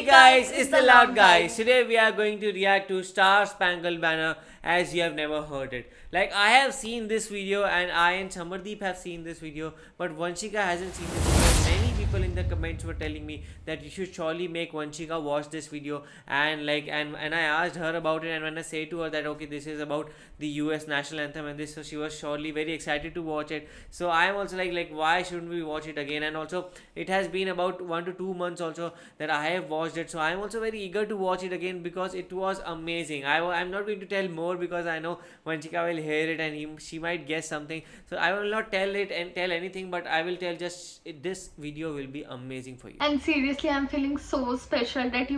guys, it's the Loud Guys. Today we are going to react to Star Spangled Banner as you have never heard it. Like, I have seen this video and I and Samardeep have seen this video, but Vanshika hasn't seen this video. Many people in the comments were telling me that you should surely make Vanshika watch this video, and I asked her about it, and when I say to her that okay, this is about the US national anthem and this, so she was surely very excited to watch it. So I am also like why shouldn't we watch it again? And also it has been about 1 to 2 months also that I have watched it, so I am also very eager to watch it again because it was amazing. I'm not going to tell more because I know Vanchika will hear it and she might guess something, so I will not tell it and tell anything, but I will tell just this video will be amazing for you. And seriously, I'm feeling so special that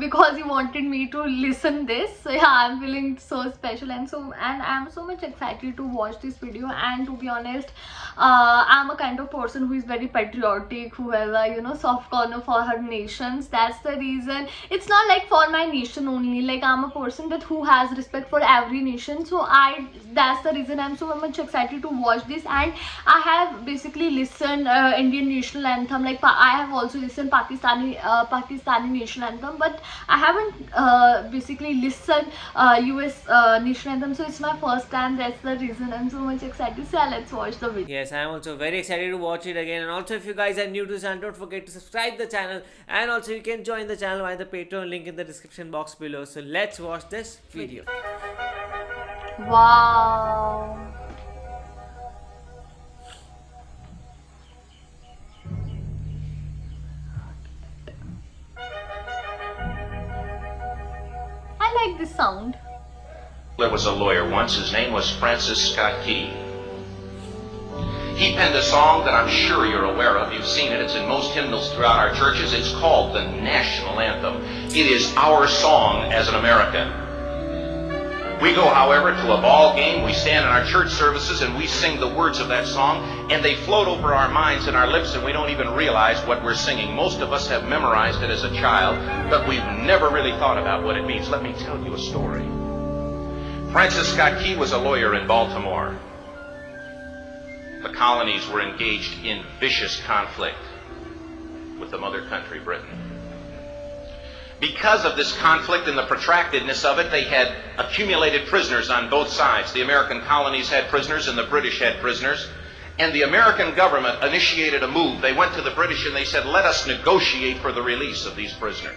because you wanted me to listen this. So yeah, I'm feeling so special and I'm so much excited to watch this video. And to be honest, I'm a kind of person who is very patriotic, who has a soft corner for her nations. That's the reason. It's not like for my nation only. Like, I'm a person that who has respect for every nation. So that's the reason I'm so much excited to watch this. And I have basically listened Indian national anthem. Like, I have also listened Pakistani national anthem, but I haven't basically listened US national anthem. So it's my first time. That's the reason I'm so much excited. So yeah, let's watch the video. Yes, I am also very excited to watch it again. And also, if you guys are new to this channel, don't forget to subscribe the channel, and also you can join the channel via the Patreon link in the description box below. So let's watch this video. Wow. I like this sound. There was a lawyer once. His name was Francis Scott Key. He penned a song that I'm sure you're aware of. You've seen it. It's in most hymnals throughout our churches. It's called the national anthem. It is our song as an American. We go, however, to a ball game. We stand in our church services and we sing the words of that song, and they float over our minds and our lips, and we don't even realize what we're singing. Most of us have memorized it as a child, but we've never really thought about what it means. Let me tell you a story. Francis Scott Key was a lawyer in Baltimore. The colonies were engaged in vicious conflict with the mother country, Britain. Because of this conflict and the protractedness of it, they had accumulated prisoners on both sides. The American colonies had prisoners and the British had prisoners. And the American government initiated a move. They went to the British and they said, let us negotiate for the release of these prisoners.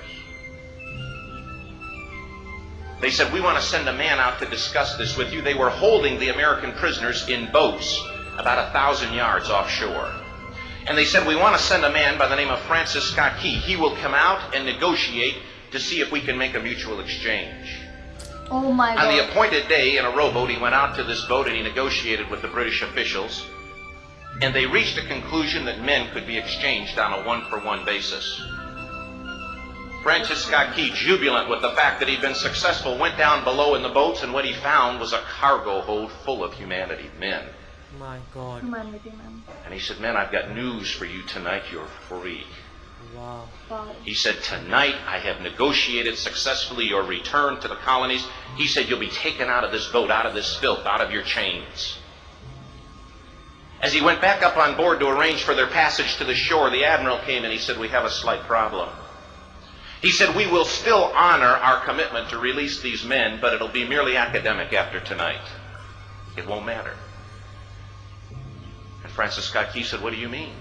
They said, we want to send a man out to discuss this with you. They were holding the American prisoners in boats about 1,000 yards offshore. And they said, we want to send a man by the name of Francis Scott Key. He will come out and negotiate to see if we can make a mutual exchange. Oh my God. On the appointed day, in a rowboat, he went out to this boat and he negotiated with the British officials. And they reached a conclusion that men could be exchanged on a one-for-one basis. Francis Scott Key, jubilant with the fact that he'd been successful, went down below in the boats, and what he found was a cargo hold full of humanity, men. My God. Humanity, man. And he said, men, I've got news for you tonight. You're free. Wow. He said, tonight I have negotiated successfully your return to the colonies. He said, you'll be taken out of this boat, out of this filth, out of your chains. As he went back up on board to arrange for their passage to the shore, the admiral came and he said, we have a slight problem. He said, we will still honor our commitment to release these men, but it'll be merely academic after tonight. It won't matter. And Francis Scott Key said, what do you mean?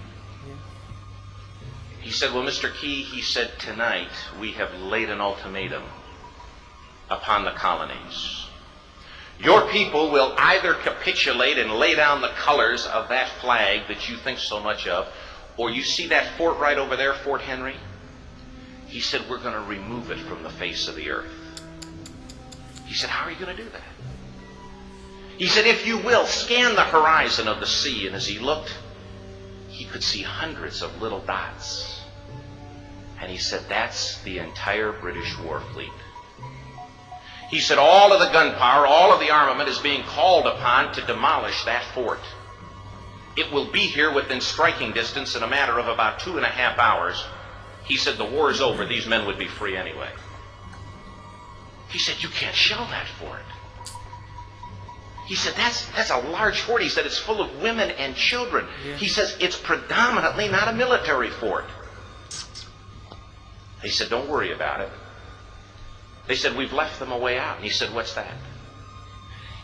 He said, well, Mr. Key, he said, tonight we have laid an ultimatum upon the colonies. Your people will either capitulate and lay down the colors of that flag that you think so much of, or you see that fort right over there, Fort Henry? He said, we're going to remove it from the face of the earth. He said, how are you going to do that? He said, if you will, scan the horizon of the sea. And as he looked, he could see hundreds of little dots. And he said, that's the entire British war fleet. He said, all of the gunpowder, all of the armament is being called upon to demolish that fort. It will be here within striking distance in a matter of about 2.5 hours. He said, the war is over. These men would be free anyway. He said, you can't shell that fort. He said, that's a large fort. He said, it's full of women and children. Yeah. He says, it's predominantly not a military fort. They said, don't worry about it. They said, we've left them a way out. And he said, what's that?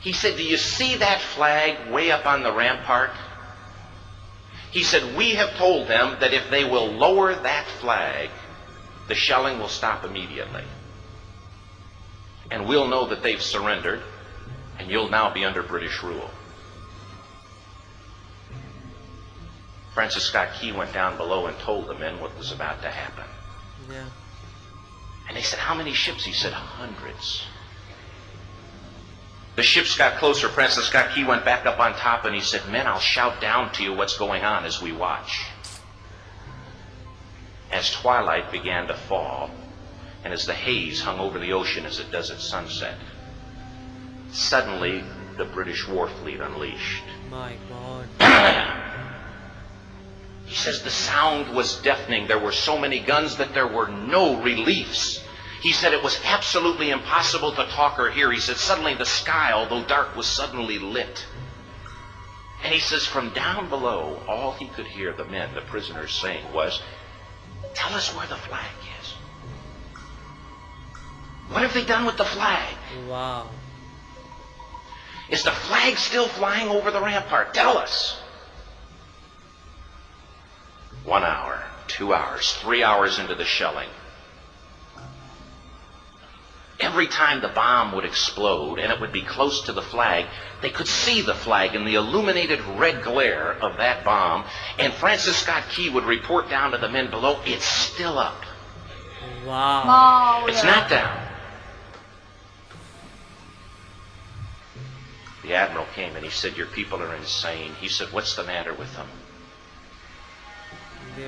He said, do you see that flag way up on the rampart? He said, we have told them that if they will lower that flag, the shelling will stop immediately. And we'll know that they've surrendered, and you'll now be under British rule. Francis Scott Key went down below and told the men what was about to happen. Yeah. And they said, how many ships? He said, hundreds. The ships got closer. Francis Scott Key went back up on top and he said, men, I'll shout down to you what's going on as we watch. As twilight began to fall, and as the haze hung over the ocean as it does at sunset, suddenly the British war fleet unleashed. My God. He says the sound was deafening. There were so many guns that there were no reliefs. He said it was absolutely impossible to talk or hear. He said suddenly the sky, although dark, was suddenly lit. And he says from down below, all he could hear the men, the prisoners, saying was, tell us where the flag is. What have they done with the flag? Wow. Is the flag still flying over the rampart? Tell us. 1 hour, 2 hours, 3 hours into the shelling, every time the bomb would explode and it would be close to the flag, they could see the flag in the illuminated red glare of that bomb, and Francis Scott Key would report down to the men below, it's still up. Wow. Wow. It's yeah. not down. The admiral came and he said, your people are insane. He said, what's the matter with them?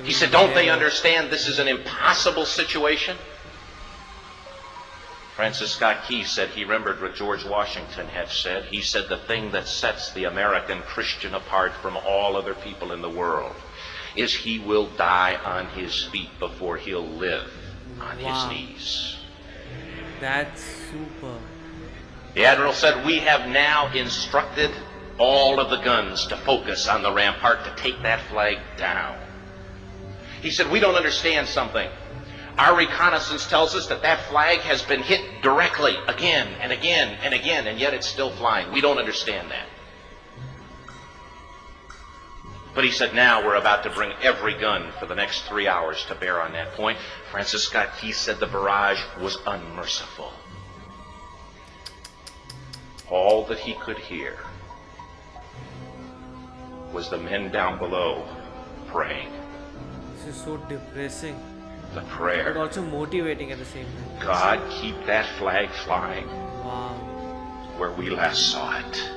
He said, don't they understand this is an impossible situation? Francis Scott Key said he remembered what George Washington had said. He said the thing that sets the American Christian apart from all other people in the world is he will die on his feet before he'll live on his knees. That's super. The admiral said, we have now instructed all of the guns to focus on the rampart to take that flag down. He said, we don't understand something. Our reconnaissance tells us that that flag has been hit directly again and again and again, and yet it's still flying. We don't understand that. But he said, now we're about to bring every gun for the next 3 hours to bear on that point. Francis Scott Key said the barrage was unmerciful. All that he could hear was the men down below praying. This is so depressing, The prayer. but also motivating at the same time. God, keep that flag flying Wow. where we last saw it.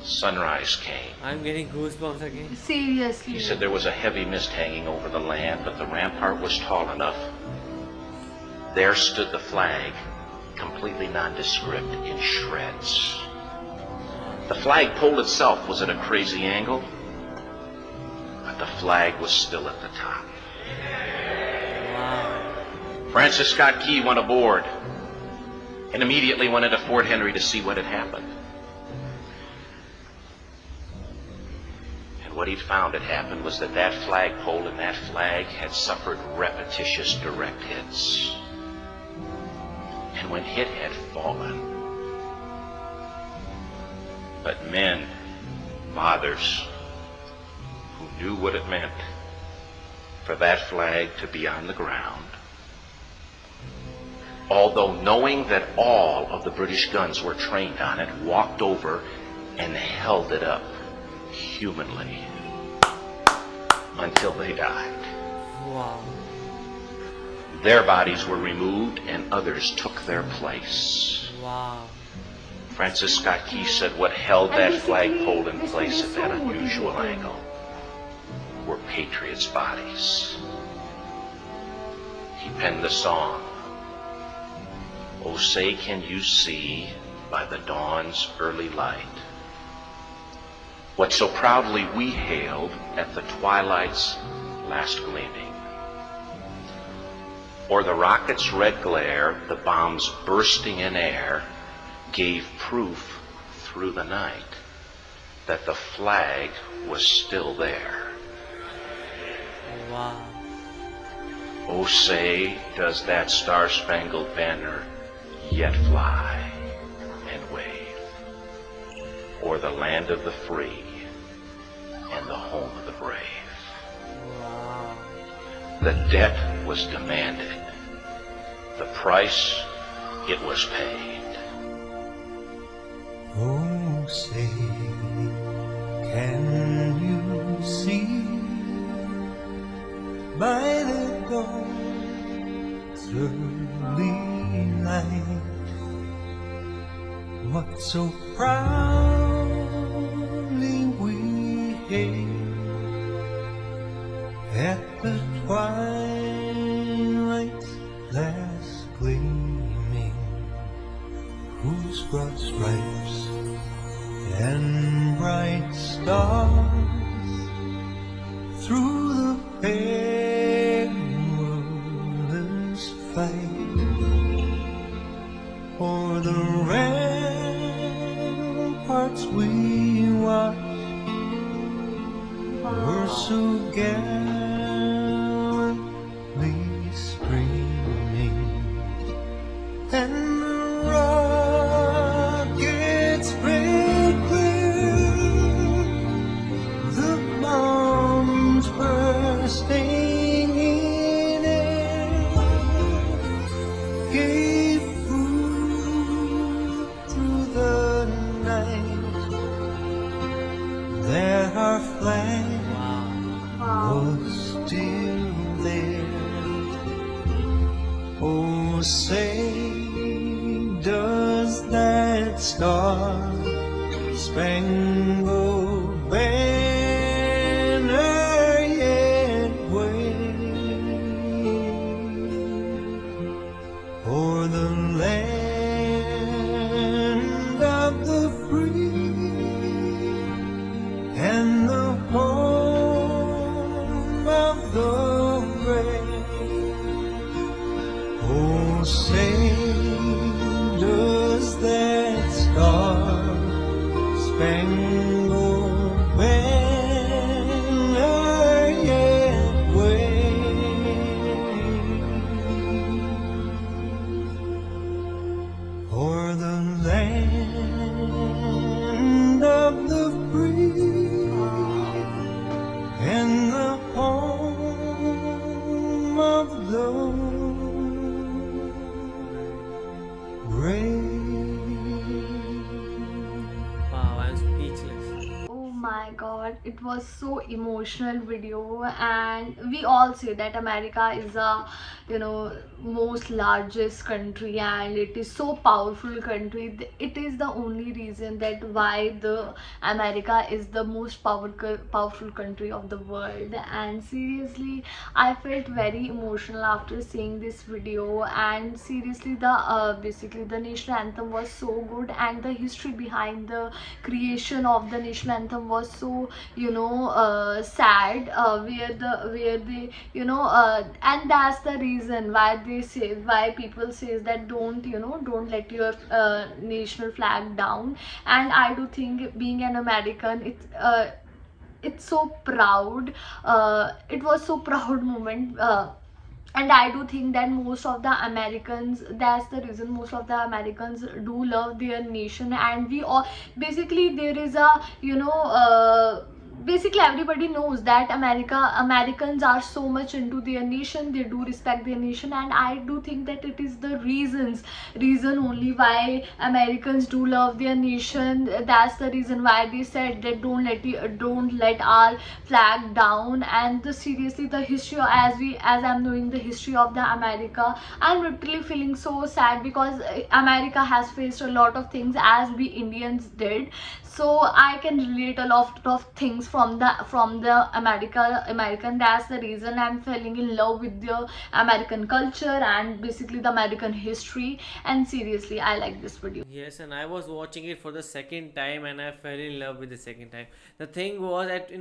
Sunrise came. I'm getting goosebumps again. Seriously. He said there was a heavy mist hanging over the land, but the rampart was tall enough. There stood the flag, completely nondescript, in shreds. The flagpole itself was at a crazy angle, but the flag was still at the top. Wow. Francis Scott Key went aboard and immediately went into Fort Henry to see what had happened. And what he'd found had happened was that that flagpole and that flag had suffered repetitious direct hits. And when hit had fallen, but men, fathers, who knew what it meant for that flag to be on the ground, although knowing that all of the British guns were trained on it, walked over and held it up humanly until they died. Wow. Their bodies were removed and others took their place. Wow. Francis Scott Key said what held that basically, flagpole in this place is at that so unusual motivating. angle were patriots' bodies. He penned the song, "Oh, say can you see by the dawn's early light what so proudly we hailed at the twilight's last gleaming? Or the rocket's red glare, the bombs bursting in air, gave proof through the night that the flag was still there." Wow. Oh, say, does that star-spangled banner yet fly and wave o'er the land of the free and the home of the brave? Wow. The debt was demanded. The price, it was paid. Oh, say, can you see by the dawn's early light what so proudly we hailed at the twilight's last gleaming, whose broad stripes and bright stars through the perilous fight o'er the ramparts we watched were so gallantly streaming, and the rockets spread clear, the bombs bursting in air gave proof through the night that our flag was still there. Oh, say, does that star-spangled banner yet wave o'er the land of the free and the home of the brave? Oh, say, does that star-spangled banner yet wave o'er the land of the free and the home of the brave? Wow, I'm speechless. Oh my god, it was so emotional video, and we all say that America is a most largest country, and it is so powerful country. It is the only reason that why the America is the most powerful country of the world. And seriously, I felt very emotional after seeing this video. And seriously, the basically the national anthem was so good, and the history behind the creation of the national anthem was so sad, where they and that's the reason why people says that don't let your national flag down. And I do think, being an American, it's so proud. It was so proud moment. And I do think that most of the Americans, that's the reason most of the Americans do love their nation. And we all, basically, there is a basically everybody knows that Americans are so much into their nation. They do respect their nation, and I do think that it is the reason only why Americans do love their nation. That's the reason why they said that don't let our flag down. And seriously, the history, as I'm knowing the history of the America, I'm literally feeling so sad, because America has faced a lot of things as we Indians did. So I can relate a lot of things from the American. That's the reason I'm falling in love with the American culture and basically the American history. And seriously, I like this video. Yes, and I was watching it for the second time, and I fell in love with the second time. The thing was that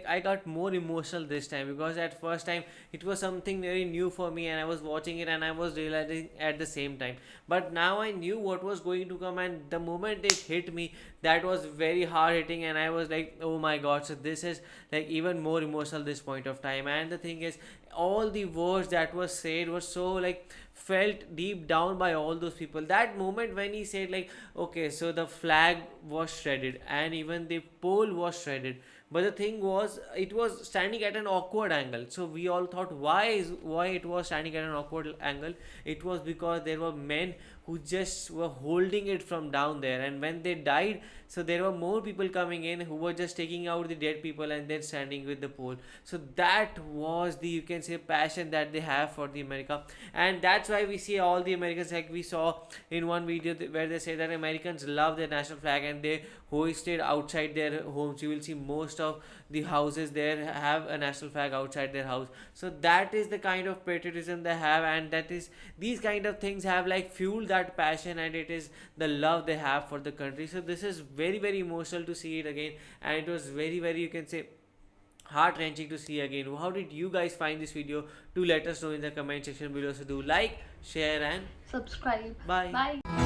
I got more emotional this time, because at first time it was something very new for me, and I was watching it and I was realizing at the same time. But now I knew what was going to come, and the moment it hit me, that was very hard hitting, and I was like, oh my my god. So this is like even more emotional this point of time. And the thing is, all the words that was said was so like felt deep down by all those people. That moment when he said like, okay, so the flag was shredded and even the pole was shredded, but the thing was it was standing at an awkward angle. So we all thought, why it was standing at an awkward angle? It was because there were men who just were holding it from down there, and when they died, so there were more people coming in who were just taking out the dead people and then standing with the pole. So that was the, you can say, passion that they have for the America. And that's why we see all the Americans, like we saw in one video where they say that Americans love their national flag and they hoisted outside their homes. You will see most of the houses there have a national flag outside their house. So that is the kind of patriotism they have, and that is, these kind of things have like fueled that passion, and it is the love they have for the country. So this is very, very emotional to see it again, and it was very, very, you can say, heart wrenching to see again. How did you guys find this video? Do let us know in the comment section below. So do like, share, and Subscribe. bye. Bye.